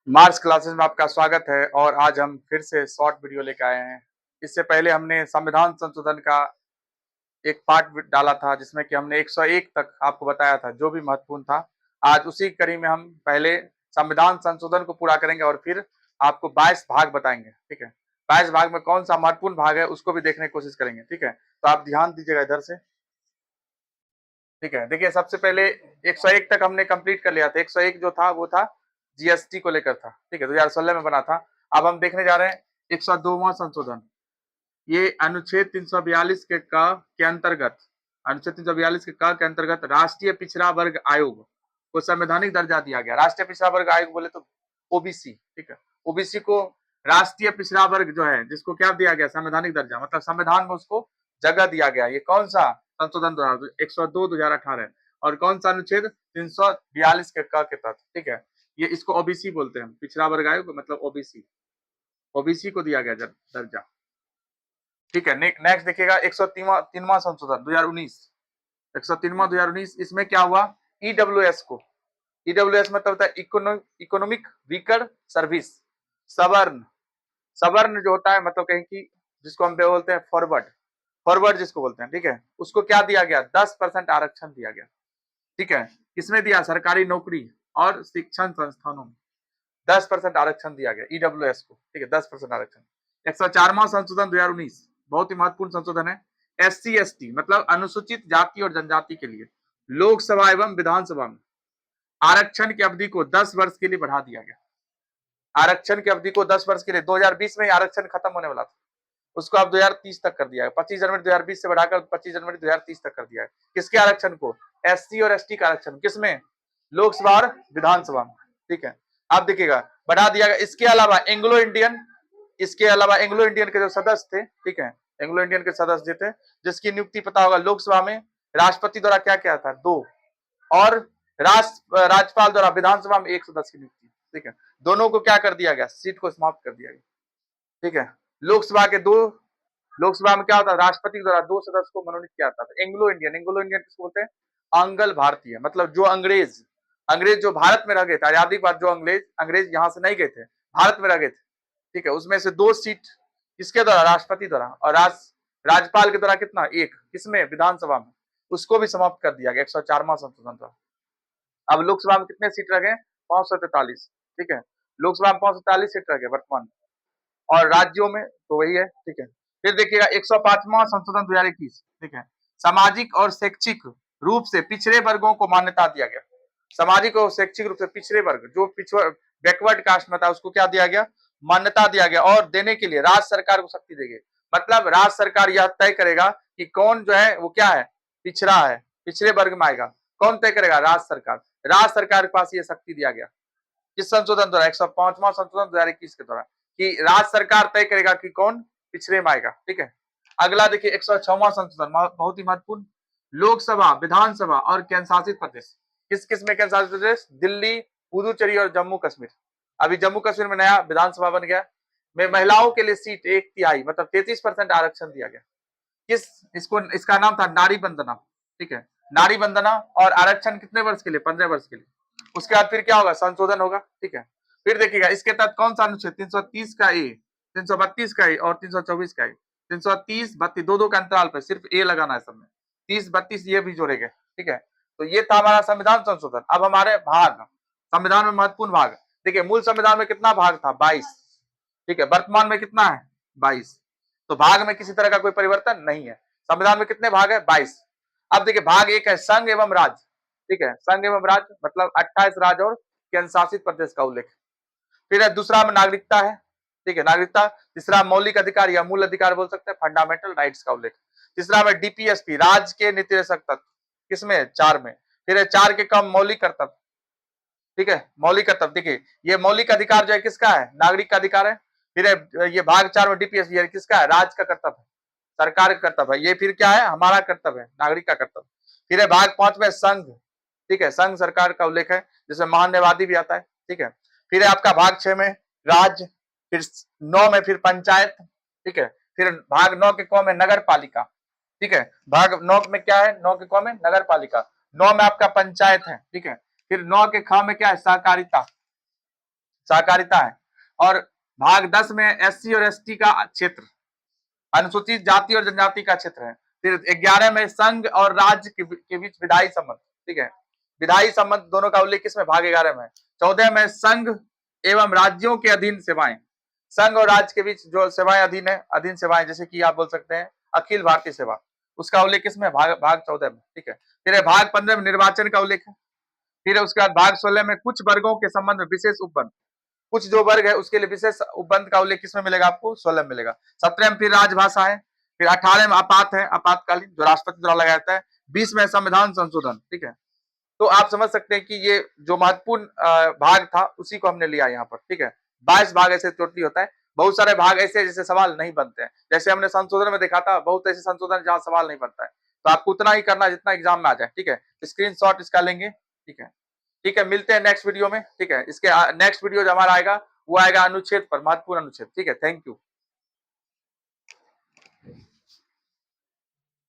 मार्च classes में आपका स्वागत है और आज हम फिर से शॉर्ट वीडियो लेकर आए हैं। इससे पहले हमने संविधान संशोधन का एक पार्ट डाला था जिसमें कि हमने 101 तक आपको बताया था जो भी महत्वपूर्ण था। आज उसी कड़ी में हम पहले संविधान संशोधन को पूरा करेंगे और फिर आपको 22 भाग बताएंगे। ठीक है, 22 भाग में कौन सा महत्वपूर्ण भाग है उसको भी देखने की कोशिश करेंगे। ठीक है, तो आप ध्यान दीजिएगा इधर से। ठीक है, देखिए सबसे पहले 101 तक हमने कंप्लीट कर लिया था। 101 जो था वो था जीएसटी को लेकर था। ठीक है, 2016 में बना था। अब हम देखने जा रहे हैं 102वां संशोधन। ये अनुच्छेद 342 के अंतर्गत, अनुच्छेद 342 के अंतर्गत राष्ट्रीय पिछड़ा वर्ग आयोग को संवैधानिक दर्जा दिया गया। राष्ट्रीय पिछड़ा वर्ग आयोग बोले तो ओबीसी। ठीक है, ओबीसी को राष्ट्रीय पिछड़ा वर्ग जो है जिसको क्या दिया गया, संवैधानिक दर्जा, मतलब संविधान में उसको जगह दिया गया। ये कौन सा संशोधन द्वारा? 102 2018। और कौन सा अनुच्छेद? 342 के तहत। ठीक है, ये इसको ओबीसी बोलते हैं, पिछड़ा वर्ग आयोग मतलब ओबीसी। ओबीसी को दिया गया दर्जा। ठीक है, नेक्स्ट देखिएगा 103वां संशोधन 2019। 103वां 2019, इसमें क्या हुआ? ईडब्ल्यूएस को, ईडब्ल्यूएस मतलब होता है इकोनॉमिक वीकर सर्विस, सवर्ण। सवर्ण जो होता है मतलब कहीं की, जिसको हम बोलते हैं फॉरवर्ड, फॉरवर्ड जिसको बोलते हैं। ठीक है, उसको क्या दिया गया? 10% आरक्षण दिया गया। ठीक है, किसमें दिया? सरकारी नौकरी और शिक्षण संस्थानों में 10% आरक्षण दिया गया ईडब्ल्यूएस को। ठीक है, 10% आरक्षण। 104वां संशोधन 2019, बहुत ही महत्वपूर्ण संशोधन है। एससी एसटी मतलब अनुसूचित जाति और जनजाति के लिए लोकसभा एवं विधानसभा में आरक्षण की अवधि को 10 वर्ष के लिए बढ़ा दिया गया। आरक्षण की अवधि को 10 वर्ष के लिए, 2020 में आरक्षण खत्म होने वाला था, उसको अब 2030 तक कर दिया है। 25 जनवरी 2020 से बढ़ाकर 25 जनवरी 2030 तक कर दिया है। किसके आरक्षण को? एससी और एसटी का आरक्षण। किसमें? लोकसभा और विधानसभा में। ठीक है, आप देखिएगा बढ़ा दिया गया। इसके अलावा एंग्लो इंडियन, इसके अलावा एंग्लो इंडियन के जो सदस्य थे, ठीक है, एंग्लो इंडियन के सदस्य थे जिसकी नियुक्ति पता होगा लोकसभा में राष्ट्रपति द्वारा क्या किया था? 2, और राज्यपाल द्वारा विधानसभा में 1 सदस्य की नियुक्ति। ठीक है, दोनों को क्या कर दिया गया? सीट को समाप्त कर दिया गया। ठीक है, लोकसभा के 2, लोकसभा में क्या होता है? राष्ट्रपति द्वारा 2 सदस्य को मनोनीत किया जाता था। एंग्लो इंडियन, एंग्लो इंडियन किसको बोलते हैं? आंग्ल भारतीय, मतलब जो अंग्रेज, अंग्रेज जो भारत में रह गए थे, आजादी के बाद जो अंग्रेज अंग्रेज यहाँ से नहीं गए थे, भारत में रह गए थे। ठीक है, उसमें से 2 सीट किसके द्वारा? राष्ट्रपति द्वारा। और राज्यपाल के द्वारा कितना? 1। किसमें? विधानसभा में। उसको भी समाप्त कर दिया गया 104वां संशोधन द्वारा। अब लोकसभा में कितने सीट रह गए? 543। ठीक है, लोकसभा में 543 सीट रह गए वर्तमान में। और राज्यों में तो वही है। ठीक है, फिर देखिएगा 105वां संशोधन 2021। ठीक है, सामाजिक और शैक्षिक रूप से पिछड़े वर्गों को मान्यता दिया गया। सामाजिक और शैक्षिक रूप से पिछड़े वर्ग, जो पिछड़ बैकवर्ड कास्ट में था, उसको क्या दिया गया? मान्यता दिया गया। और देने के लिए राज्य सरकार को शक्ति देगी। मतलब राज्य सरकार यह तय करेगा कि कौन जो है वो क्या है? पिछड़ा है, पिछड़े वर्ग में आएगा। कौन तय करेगा? राज्य सरकार। राज्य सरकार के पास ये शक्ति दिया गया। किस संशोधन द्वारा? 105वां संशोधन 2021 के द्वारा, कि राज्य सरकार तय करेगा कि कौन पिछड़े में आएगा। ठीक है, अगला देखिए 106वां संशोधन, बहुत ही महत्वपूर्ण। लोकसभा, विधानसभा और केंद्र शासित प्रदेश। किस किस में केंद्र शासित प्रदेश? दिल्ली, पुदुचेरी और जम्मू कश्मीर। अभी जम्मू कश्मीर में नया विधानसभा बन गया। में महिलाओं के लिए सीट 1/3 मतलब 33% आरक्षण दिया गया। किस, इसको, इसका नाम था नारी बंदना। ठीक है, नारी बंदना। और आरक्षण कितने वर्ष के लिए? 15 वर्ष के लिए। उसके बाद फिर क्या होगा? संशोधन होगा। ठीक है, फिर देखिएगा इसके तहत कौन सा अनुच्छेद? 330 का ए, 332 का ए और 324 का ए। 330 32 दो के अंतराल पर सिर्फ ए लगाना है सब में। 30 32 ये भी जोड़ेंगे। ठीक है, तो ये था हमारा संविधान संशोधन। अब हमारे भाग, संविधान में महत्वपूर्ण भाग देखिए। मूल संविधान में कितना भाग था? 22। ठीक है, वर्तमान में कितना है? 22। तो भाग में किसी तरह का कोई परिवर्तन नहीं है। संविधान में कितने भाग है? 22। अब देखिए भाग 1 है संघ एवं राज्य। ठीक है, संघ एवं राज्य मतलब 28 राज्य और केंद्र शासित प्रदेश का उल्लेख। फिर है दूसरा में नागरिकता है। ठीक है, नागरिकता। तीसरा मौलिक अधिकार या मूल अधिकार बोल सकते हैं, फंडामेंटल राइट्स का उल्लेख। तीसरा में डीपीएसपी, राज्य के निर्देशक तत्व। किसमें? 4 में। फिर है 4 के कम मौलिक कर्तव्य। ठीक है, मौलिक कर्तव्य। देखिए ये मौलिक अधिकार जो है किसका है? नागरिक का अधिकार है। फिर ये भाग 4 में डीपीएसपी ये किसका है? राज्य का कर्तव्य है, सरकार का कर्तव्य है। ये फिर क्या है? हमारा कर्तव्य है, नागरिक का कर्तव्य। फिर है भाग 5 में संघ। ठीक है, संघ सरकार का उल्लेख है, जिसमें महान्यवादी भी आता है। ठीक है, फिर है आपका भाग 6 में राज्य। फिर 9 में फिर पंचायत। ठीक है, फिर भाग 9 के क में नगर पालिका। ठीक है, भाग 9 में क्या है? 9 के क में नगर पालिका। 9 में आपका पंचायत है। ठीक है, फिर 9 के ख में क्या है? सहकारिता। सहकारिता है। और भाग 10 में एससी और एसटी का क्षेत्र, अनुसूचित जाति और जनजाति का क्षेत्र है। फिर 11 में संघ और राज्य के बीच विधायी संबंध, ठीक है, विधायी संबंध दोनों का उल्लेख किसमें, भाग 11 में। 14 में संघ एवं राज्यों के अधीन सेवाएं, संघ और राज्य के बीच जो सेवाएं अधीन है, अधीन सेवाएं, जैसे कि आप बोल सकते हैं अखिल भारतीय सेवा, उसका उल्लेख किसमें, भाग 14 में, ठीक है। फिर भाग 15 में निर्वाचन का उल्लेख है। फिर उसके बाद भाग 16 में कुछ वर्गों के संबंध में विशेष उपबंध, कुछ जो वर्ग है उसके लिए विशेष उपबंध का उल्लेख किसमें मिलेगा, आपको 16 में मिलेगा। 17 में फिर राजभाषा है। फिर 18 में आपात है, आपातकालीन, जो राष्ट्रपति द्वारा लगाया जाता है। 20 में संविधान संशोधन, ठीक है। तो आप समझ सकते हैं कि ये जो महत्वपूर्ण भाग था उसी को हमने लिया यहाँ पर, ठीक है। 22 भाग ऐसे टोटली होता है। बहुत सारे भाग ऐसे जैसे सवाल नहीं बनते हैं, जैसे हमने संशोधन में देखा था, बहुत ऐसे संशोधन जहाँ सवाल नहीं बनता है। तो आपको उतना ही करना है जितना एग्जाम में आ जाए, ठीक है। स्क्रीनशॉट इसका लेंगे, ठीक है। ठीक है, मिलते हैं नेक्स्ट वीडियो में, ठीक है। इसके नेक्स्ट वीडियो जो हमारा आएगा वो आएगा अनुच्छेद पर, महत्वपूर्ण अनुच्छेद, ठीक है। Thank you.